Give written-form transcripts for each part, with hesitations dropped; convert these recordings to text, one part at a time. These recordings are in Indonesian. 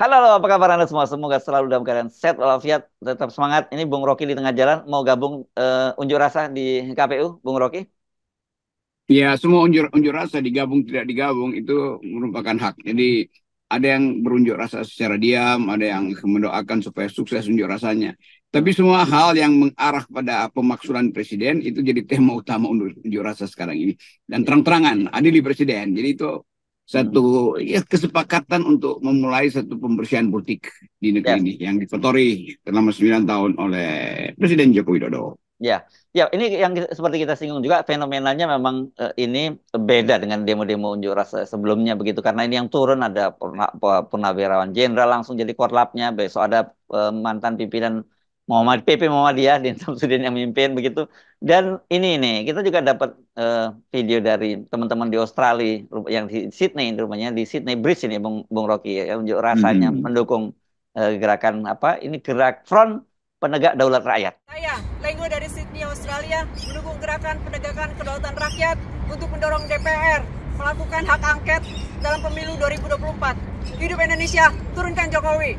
Halo, halo, apa kabar Anda semua? Semoga selalu dalam keadaan sehat walafiat, tetap semangat. Ini Bung Rocky di tengah jalan, mau gabung unjuk rasa di KPU, Bung Rocky? Ya, semua unjuk rasa digabung tidak digabung itu merupakan hak. Jadi ada yang berunjuk rasa secara diam, ada yang mendoakan supaya sukses unjuk rasanya. Tapi Hmm. semua hal yang mengarah pada pemaksulan presiden itu jadi tema utama unjuk rasa sekarang ini. Dan terang-terangan, adili presiden. Jadi itu Hmm. satu ya kesepakatan untuk memulai satu pembersihan politik di negeri Ya, ini yang dikotori selama 9 tahun oleh Presiden Joko Widodo. ya, ya. Ini yang seperti kita singgung juga fenomenanya memang ini beda dengan demo-demo unjuk rasa sebelumnya begitu karena ini yang turun ada Purnawirawan Jenderal langsung jadi korlapnya, besok ada mantan pimpinan PP Muhammadiyah Din Samsudin yang memimpin begitu. Dan ini kita juga dapat video dari teman-teman di Australia yang di Sydney, rumahnya di Sydney Bridge ini Bung Rocky ya, unjuk rasanya Mhm. mendukung gerakan apa ini gerak Front Penegak Daulat Rakyat. Saya, Lenggo dari Sydney, Australia, mendukung gerakan penegakan kedaulatan rakyat untuk mendorong DPR melakukan hak angket dalam pemilu 2024. Hidup Indonesia, turunkan Jokowi.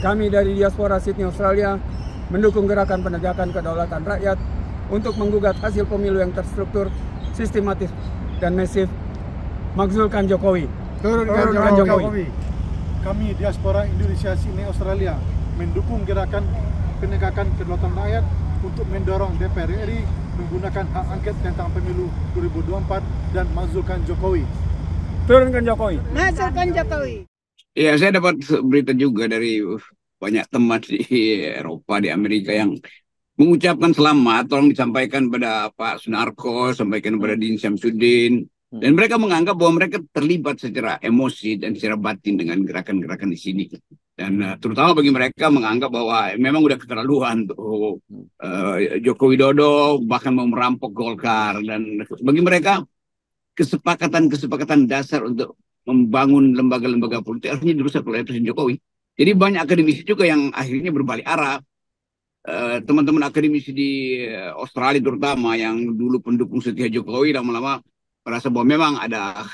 Kami dari diaspora Sydney, Australia, mendukung gerakan penegakan kedaulatan rakyat untuk menggugat hasil pemilu yang terstruktur, sistematis, dan masif. Makzulkan Jokowi. Turunkan Jokowi. Kami diaspora Indonesia Sydney Australia mendukung gerakan penegakan kedaulatan rakyat untuk mendorong DPR RI menggunakan hak angket tentang pemilu 2024 dan mazulkan Jokowi. Turunkan Jokowi. Mazulkan Jokowi. Ya, saya dapat berita juga dari banyak teman di Eropa, di Amerika yang mengucapkan selamat, tolong disampaikan pada Pak Sunarko, sampaikan pada Hmm. Din Syamsuddin. Dan Hmm. mereka menganggap bahwa mereka terlibat secara emosi dan secara batin dengan gerakan-gerakan di sini. Dan terutama bagi mereka menganggap bahwa memang udah keterlaluan tuh Hmm. Joko Widodo bahkan mau merampok Golkar. Dan bagi mereka kesepakatan-kesepakatan dasar untuk membangun lembaga-lembaga politik harusnya dirusak oleh Presiden Jokowi. Jadi banyak akademisi juga yang akhirnya berbalik arah. Teman-teman akademisi di Australia terutama yang dulu pendukung setia Jokowi lama-lama merasa bahwa memang ada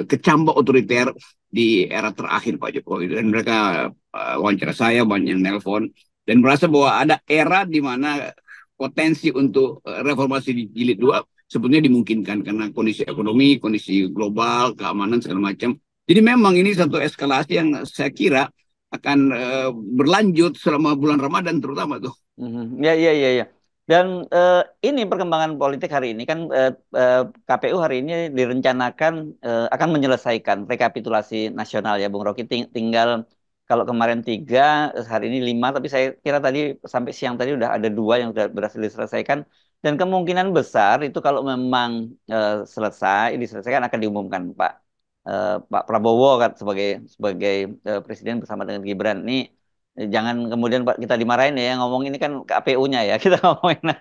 kecambak otoriter di era terakhir Pak Jokowi, dan mereka wawancara saya banyak yang nelpon dan merasa bahwa ada era di mana potensi untuk reformasi di jilid dua sebetulnya dimungkinkan karena kondisi ekonomi, kondisi global, keamanan segala macam. Jadi memang ini satu eskalasi yang saya kira akan berlanjut selama bulan Ramadan terutama tuh. Mhm. Ya, ya, ya, ya. Dan ini perkembangan politik hari ini kan KPU hari ini direncanakan akan menyelesaikan rekapitulasi nasional ya, Bung Rocky. Tinggal kalau kemarin tiga, hari ini lima, tapi saya kira tadi sampai siang tadi udah ada dua yang sudah berhasil diselesaikan. Dan kemungkinan besar itu kalau memang diselesaikan akan diumumkan Pak Prabowo kan sebagai sebagai presiden bersama dengan Gibran. Ini jangan kemudian Pak kita dimarahin ya ngomong ini kan KPU-nya ya kita ngomongin.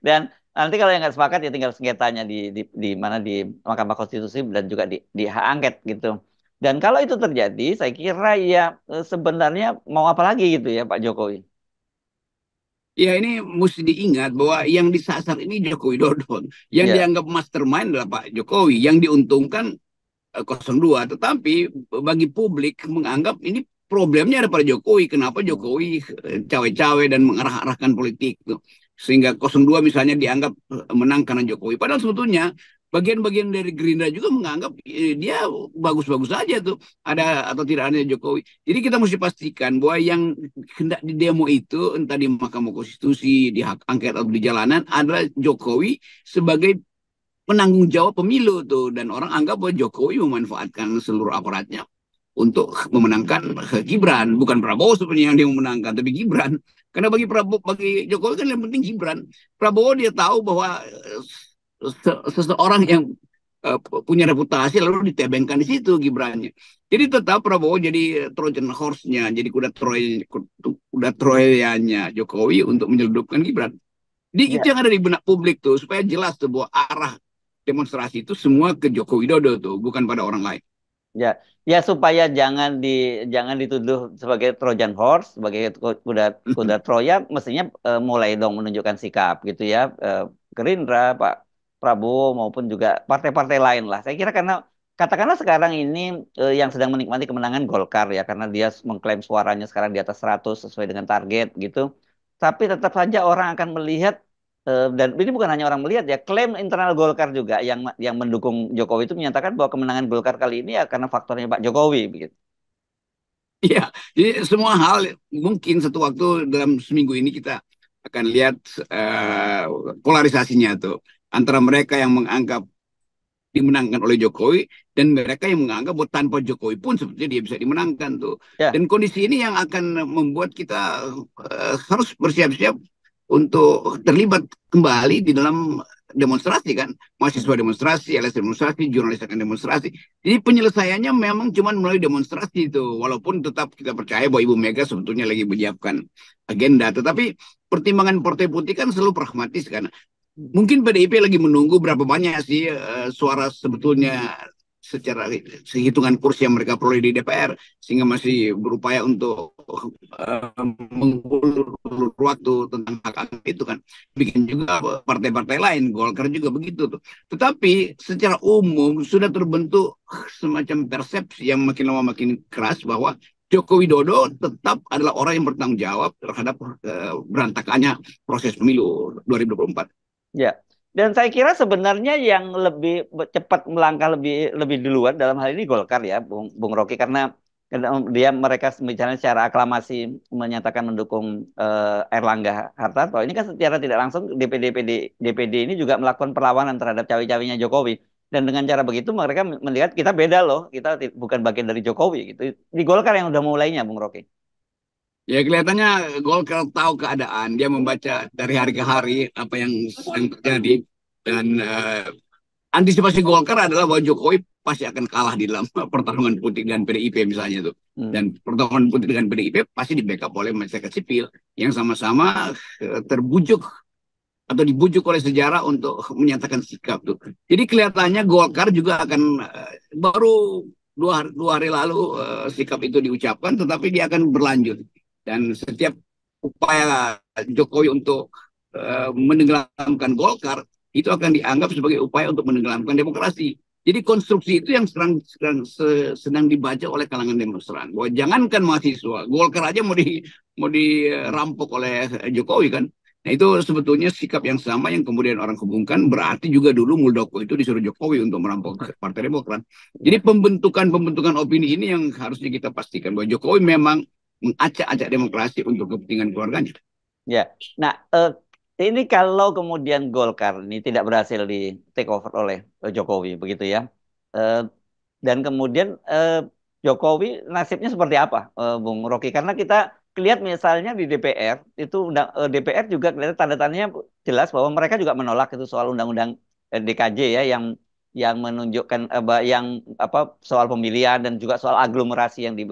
Dan nanti kalau yang nggak sepakat ya tinggal sengketanya di mana di Mahkamah Konstitusi dan juga di hak angket gitu. Dan kalau itu terjadi, saya kira ya sebenarnya mau apa lagi gitu ya Pak Jokowi. Ya, ini mesti diingat bahwa yang disasar ini Joko Widodo. Yang Ya. dianggap mastermind adalah Pak Jokowi. Yang diuntungkan 02. Tetapi bagi publik menganggap ini problemnya ada pada Jokowi. Kenapa Hmm. Jokowi cawe-cawe dan mengarah-arahkan politik tuh. Sehingga 02 misalnya dianggap menang karena Jokowi. Padahal sebetulnya bagian-bagian dari Gerindra juga menganggap dia bagus-bagus saja tuh ada atau tidak ada Jokowi. Jadi kita mesti pastikan bahwa yang hendak di demo itu entah di Mahkamah Konstitusi, di hak angket atau di jalanan adalah Jokowi sebagai penanggung jawab pemilu tuh, dan orang anggap bahwa Jokowi memanfaatkan seluruh aparatnya untuk memenangkan Gibran, bukan Prabowo sebenarnya yang dia memenangkan tapi Gibran, karena bagi Jokowi kan yang penting Gibran. Prabowo dia tahu bahwa seseorang yang punya reputasi lalu ditebengkan di situ Gibrannya. Jadi tetap Prabowo jadi Trojan horse-nya, jadi kuda Troyanya Jokowi untuk menyeludupkan Gibran. Jadi itu Ya. yang ada di benak publik tuh, supaya jelas tuh bahwa arah demonstrasi itu semua ke Joko Widodo tuh, bukan pada orang lain. Ya, ya supaya jangan dituduh sebagai Trojan horse, sebagai kuda kuda Troya, mestinya mulai dong menunjukkan sikap gitu ya. Gerindra, Pak Prabowo maupun juga partai-partai lain lah. Saya kira karena katakanlah sekarang ini yang sedang menikmati kemenangan Golkar ya, karena dia mengklaim suaranya sekarang di atas 100 sesuai dengan target gitu. Tapi tetap saja orang akan melihat, dan ini bukan hanya orang melihat ya, klaim internal Golkar juga yang mendukung Jokowi itu menyatakan bahwa kemenangan Golkar kali ini ya karena faktornya Pak Jokowi begitu. Iya, jadi semua hal mungkin satu waktu dalam seminggu ini kita akan lihat eh, polarisasinya tuh antara mereka yang menganggap dimenangkan oleh Jokowi dan mereka yang menganggap bahwa tanpa Jokowi pun sebetulnya dia bisa dimenangkan tuh. Ya, Dan kondisi ini yang akan membuat kita harus bersiap-siap untuk terlibat kembali di dalam demonstrasi kan, mahasiswa demonstrasi, LSM demonstrasi, jurnalis akan demonstrasi. Jadi penyelesaiannya memang cuma melalui demonstrasi itu, walaupun tetap kita percaya bahwa Ibu Mega sebetulnya lagi menyiapkan agenda. Tetapi pertimbangan partai politik kan selalu pragmatis kan. Mungkin PDIP lagi menunggu berapa banyak sih suara sebetulnya secara hitungan kursi yang mereka peroleh di DPR, sehingga masih berupaya untuk mengulur waktu tentang hak angket itu kan. Bikin juga partai-partai lain, Golkar juga begitu tuh. Tetapi secara umum sudah terbentuk semacam persepsi yang makin lama makin keras bahwa Joko Widodo tetap adalah orang yang bertanggung jawab terhadap berantakannya proses pemilu 2024. ya. Dan saya kira sebenarnya yang lebih cepat melangkah lebih lebih duluan dalam hal ini Golkar ya, Bung Rocky, karena mereka misalnya secara aklamasi menyatakan mendukung Erlangga Hartarto. Ini kan secara tidak langsung DPD ini juga melakukan perlawanan terhadap cawe-cawenya Jokowi. Dan dengan cara begitu mereka melihat kita beda loh, kita bukan bagian dari Jokowi gitu. Di Golkar yang udah mulainya, Bung Rocky. Ya kelihatannya Golkar tahu keadaan, dia membaca dari hari ke hari apa yang sedang terjadi dan antisipasi Golkar adalah bahwa Jokowi pasti akan kalah di dalam pertarungan politik dengan PDIP misalnya tuh. Dan pertarungan politik dengan PDIP pasti di backup oleh masyarakat sipil yang sama-sama terbujuk atau dibujuk oleh sejarah untuk menyatakan sikap tuh. Jadi kelihatannya Golkar juga akan baru dua hari lalu sikap itu diucapkan, tetapi dia akan berlanjut. Dan setiap upaya Jokowi untuk menenggelamkan Golkar itu akan dianggap sebagai upaya untuk menenggelamkan demokrasi. Jadi konstruksi itu yang sedang dibaca oleh kalangan demonstran. Bahwa jangankan mahasiswa, Golkar aja mau dirampok oleh Jokowi kan. Nah itu sebetulnya sikap yang sama yang kemudian orang hubungkan, berarti juga dulu Muldoko itu disuruh Jokowi untuk merampok Partai Demokrat. Jadi pembentukan opini ini yang harusnya kita pastikan bahwa Jokowi memang mengacak-acak demokrasi untuk kepentingan keluarganya. Ya, nah ini kalau kemudian Golkar ini tidak berhasil di take over oleh Jokowi begitu ya, dan kemudian Jokowi nasibnya seperti apa, Bung Rocky? Karena kita lihat misalnya di DPR itu DPR juga kelihatan tanda-tandanya jelas bahwa mereka juga menolak itu soal undang-undang DKJ ya yang menunjukkan yang apa soal pemilihan dan juga soal aglomerasi yang di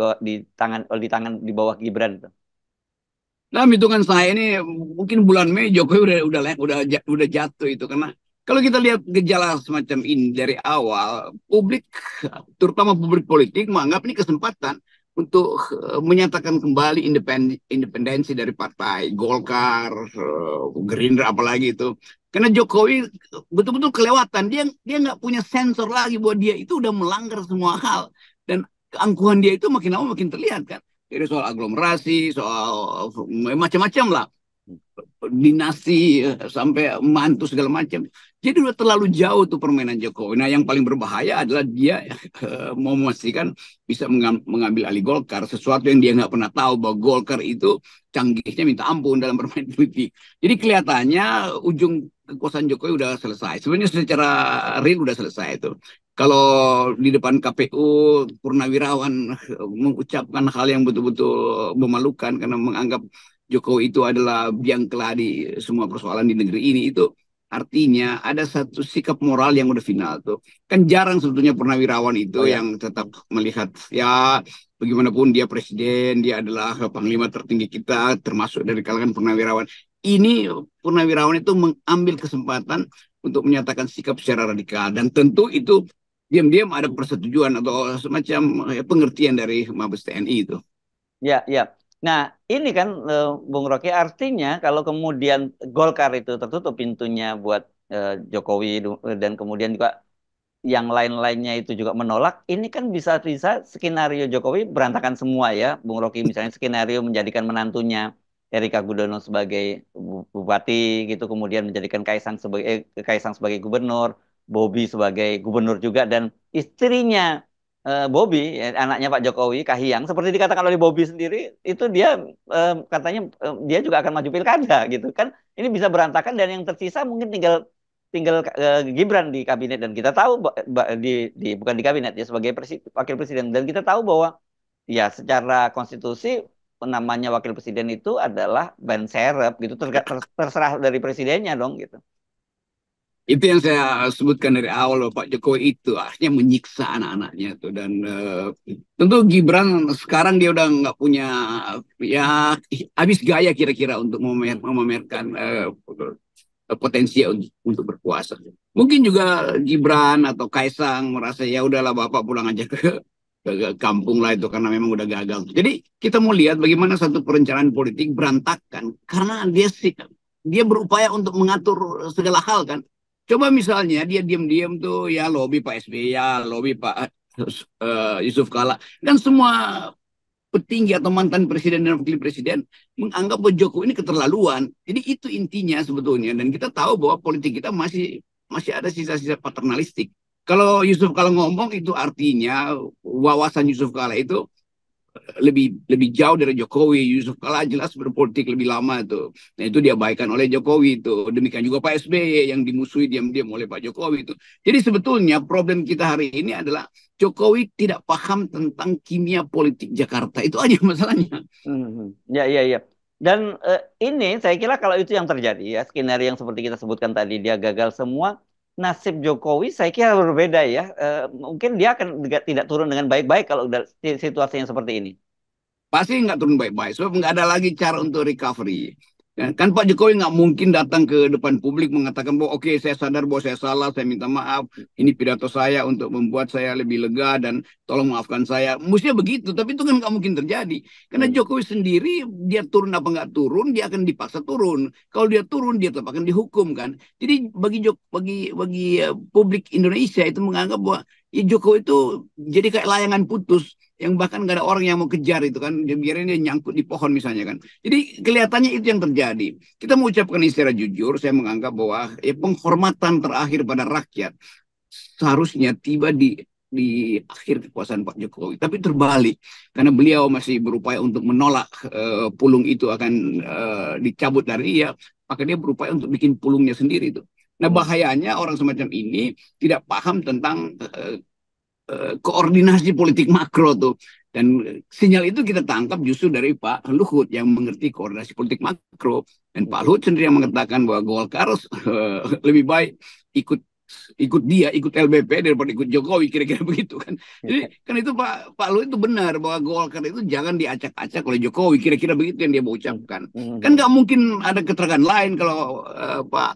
bawah Gibran itu. Nah, hitungan saya ini mungkin bulan Mei Jokowi udah jatuh itu karena kalau kita lihat gejala semacam ini dari awal, publik terutama publik politik menganggap ini kesempatan untuk menyatakan kembali independensi dari partai Golkar, Gerindra apalagi itu. Karena Jokowi betul-betul kelewatan, dia nggak punya sensor lagi bahwa dia itu udah melanggar semua hal dan keangkuhan dia itu makin lama makin terlihat kan. Jadi soal aglomerasi, soal macam-macam lah, dinasti sampai mantu segala macam. Jadi udah terlalu jauh tuh permainan Jokowi. Nah yang paling berbahaya adalah dia mau memastikan bisa mengambil alih Golkar, sesuatu yang dia nggak pernah tahu bahwa Golkar itu canggihnya minta ampun dalam bermain politik. Jadi kelihatannya ujung kekuasaan Jokowi udah selesai. Sebenarnya secara real udah selesai itu. Kalau di depan KPU Purnawirawan mengucapkan hal yang betul-betul memalukan karena menganggap Jokowi itu adalah biang keladi semua persoalan di negeri ini, itu artinya ada satu sikap moral yang udah final tuh. Kan jarang sebetulnya Purnawirawan itu yang tetap melihat ya bagaimanapun dia presiden, dia adalah panglima tertinggi kita termasuk dari kalangan Purnawirawan. Ini Purnawirawan itu mengambil kesempatan untuk menyatakan sikap secara radikal dan tentu itu diam-diam ada persetujuan atau semacam pengertian dari Mabes TNI itu. Ya, ya. Nah, ini kan Bung Rocky artinya kalau kemudian Golkar itu tertutup pintunya buat Jokowi dan kemudian juga yang lain-lainnya itu juga menolak, ini kan bisa-bisa skenario Jokowi berantakan semua ya, Bung Rocky. Misalnya skenario menjadikan menantunya Erika Gudono sebagai bupati gitu, kemudian menjadikan Kaisang sebagai gubernur, Bobi sebagai gubernur juga, dan istrinya Bobi, anaknya Pak Jokowi, Kahiyang, seperti dikatakan oleh Bobi sendiri, itu dia katanya dia juga akan maju pilkada gitu kan. Ini bisa berantakan dan yang tersisa mungkin tinggal tinggal Gibran di kabinet, dan kita tahu bukan di kabinet ya, sebagai wakil presiden, dan kita tahu bahwa ya secara konstitusi namanya wakil presiden itu adalah ban serep gitu, terserah dari presidennya dong gitu. Itu yang saya sebutkan dari awal, Pak Jokowi itu akhirnya menyiksa anak-anaknya tuh. Dan tentu Gibran sekarang dia udah nggak punya, ya habis gaya kira-kira untuk memamerkan potensi untuk berkuasa. Mungkin juga Gibran atau Kaisang merasa ya udahlah bapak pulang aja ke kampung lah itu, karena memang udah gagal. Jadi kita mau lihat bagaimana satu perencanaan politik berantakan karena dia berupaya untuk mengatur segala hal kan. Coba misalnya dia diam-diam tuh ya lobby Pak SBY, ya lobby Pak Yusuf Kala, dan semua petinggi atau mantan presiden dan wakil presiden menganggap bahwa Jokowi ini keterlaluan. Jadi itu intinya sebetulnya, dan kita tahu bahwa politik kita masih ada sisa-sisa paternalistik. Kalau Yusuf Kala ngomong itu artinya wawasan Yusuf Kala itu lebih jauh dari Jokowi. Yusuf Kala jelas berpolitik lebih lama tuh. Nah itu diabaikan oleh Jokowi itu. Demikian juga Pak SBY yang dimusuhi diam-diam oleh Pak Jokowi itu. Jadi sebetulnya problem kita hari ini adalah Jokowi tidak paham tentang kimia politik Jakarta. Itu aja masalahnya. Ya, ya, ya. Dan ini saya kira kalau itu yang terjadi ya, skenario yang seperti kita sebutkan tadi, dia gagal semua, nasib Jokowi saya kira berbeda ya. Mungkin dia akan tidak turun dengan baik-baik kalau situasinya seperti ini. Pasti nggak turun baik-baik, sebab nggak ada lagi cara untuk recovery. Kan Pak Jokowi nggak mungkin datang ke depan publik mengatakan bahwa oke, saya sadar bahwa saya salah, saya minta maaf, ini pidato saya untuk membuat saya lebih lega dan tolong maafkan saya. Mestinya begitu, tapi itu kan nggak mungkin terjadi. Karena Jokowi sendiri, dia turun apa nggak turun, dia akan dipaksa turun. Kalau dia turun, dia tetap akan dihukum kan. Jadi bagi publik Indonesia itu menganggap bahwa ya Jokowi itu jadi kayak layangan putus yang bahkan nggak ada orang yang mau kejar itu kan, biarin dia nyangkut di pohon misalnya kan. Jadi kelihatannya itu yang terjadi. Kita mau ucapkan ini secara jujur, saya menganggap bahwa ya penghormatan terakhir pada rakyat seharusnya tiba di akhir kekuasaan Pak Jokowi, tapi terbalik karena beliau masih berupaya untuk menolak pulung itu akan dicabut dari dia, maka dia berupaya untuk bikin pulungnya sendiri itu. Nah bahayanya orang semacam ini tidak paham tentang koordinasi politik makro tuh, dan sinyal itu kita tangkap justru dari Pak Luhut yang mengerti koordinasi politik makro, dan Pak Luhut sendiri yang mengatakan bahwa Golkar lebih baik ikut LBP daripada ikut Jokowi, kira-kira begitu kan. Jadi kan itu Pak Luhut itu benar bahwa Golkar itu jangan diacak-acak oleh Jokowi, kira-kira begitu yang dia mau ucapkan. Kan nggak mungkin ada keterangan lain kalau Pak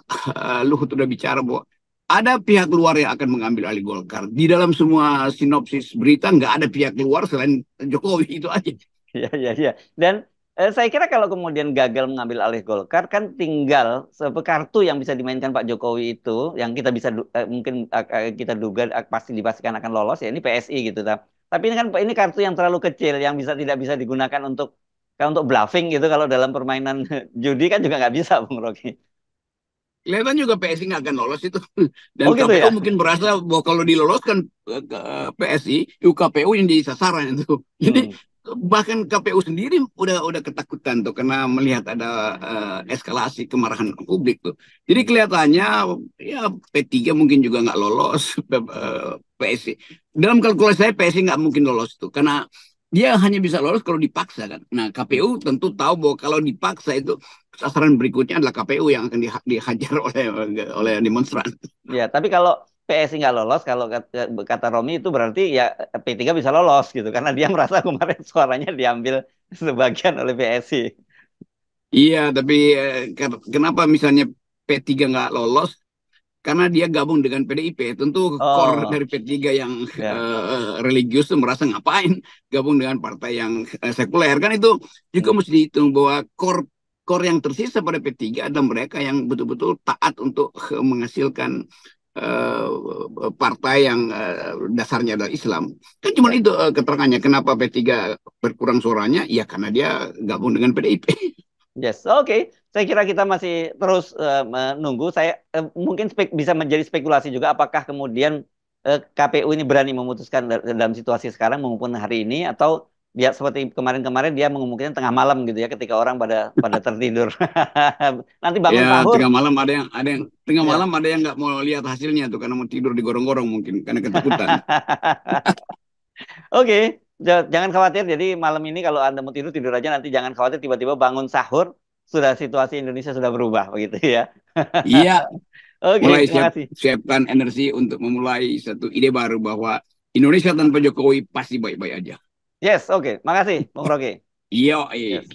Luhut sudah bicara bahwa ada pihak luar yang akan mengambil alih Golkar. Di dalam semua sinopsis berita nggak ada pihak luar selain Jokowi, itu aja. Ya, ya, ya. Dan saya kira kalau kemudian gagal mengambil alih Golkar, kan tinggal kartu yang bisa dimainkan Pak Jokowi itu, yang kita bisa mungkin kita duga pasti dipastikan akan lolos, ya ini PSI gitu. Tapi ini kan ini kartu yang terlalu kecil, yang tidak bisa digunakan untuk bluffing gitu. Kalau dalam permainan judi kan juga nggak bisa, Bung Rocky. Kelihatan juga PSI nggak akan lolos itu. Dan gitu KPU ya? mungkin berasa bahwa kalau diloloskan PSI, KPU yang jadi sasaran itu. Jadi bahkan KPU sendiri udah ketakutan tuh karena melihat ada eskalasi kemarahan publik tuh. Jadi kelihatannya ya P3 mungkin juga nggak lolos PSI. Dalam kalkulasi saya PSI nggak mungkin lolos tuh karena dia hanya bisa lolos kalau dipaksa kan. Nah KPU tentu tahu bahwa kalau dipaksa itu sasaran berikutnya adalah KPU yang akan dihajar oleh demonstran. Ya, tapi kalau PSI nggak lolos, kalau kata Romi itu berarti ya P3 bisa lolos gitu, karena dia merasa kemarin suaranya diambil sebagian oleh PSI. Iya, tapi kenapa misalnya P3 nggak lolos? Karena dia gabung dengan PDIP. Tentu core dari P3 yang religius itu merasa ngapain gabung dengan partai yang sekuler. Kan itu juga mesti dihitung bahwa core yang tersisa pada P3 adalah mereka yang betul-betul taat untuk menghasilkan partai yang dasarnya adalah Islam. Kan cuma itu keterangannya. Kenapa P3 berkurang suaranya? Ya karena dia gabung dengan PDIP. Yes, oke. Saya kira kita masih terus menunggu. Saya mungkin bisa menjadi spekulasi juga apakah kemudian KPU ini berani memutuskan dalam situasi sekarang maupun hari ini, atau dia seperti kemarin-kemarin dia mengumumkan tengah malam gitu ya, ketika orang pada tertidur. Nanti bangun Ya sahur. tengah malam ada yang tengah Ya. malam ada yang nggak mau lihat hasilnya tuh karena mau tidur digorong-gorong mungkin karena ketakutan. Oke, jangan khawatir. Jadi malam ini kalau Anda mau tidur, tidur aja. Nanti jangan khawatir tiba-tiba bangun sahur, sudah situasi Indonesia sudah berubah begitu ya. Iya, Oke, mulai terima kasih. siapkan energi untuk memulai satu ide baru bahwa Indonesia tanpa Jokowi pasti baik-baik aja. Yes, oke. Makasih, Bung Rocky. Iya, Yes.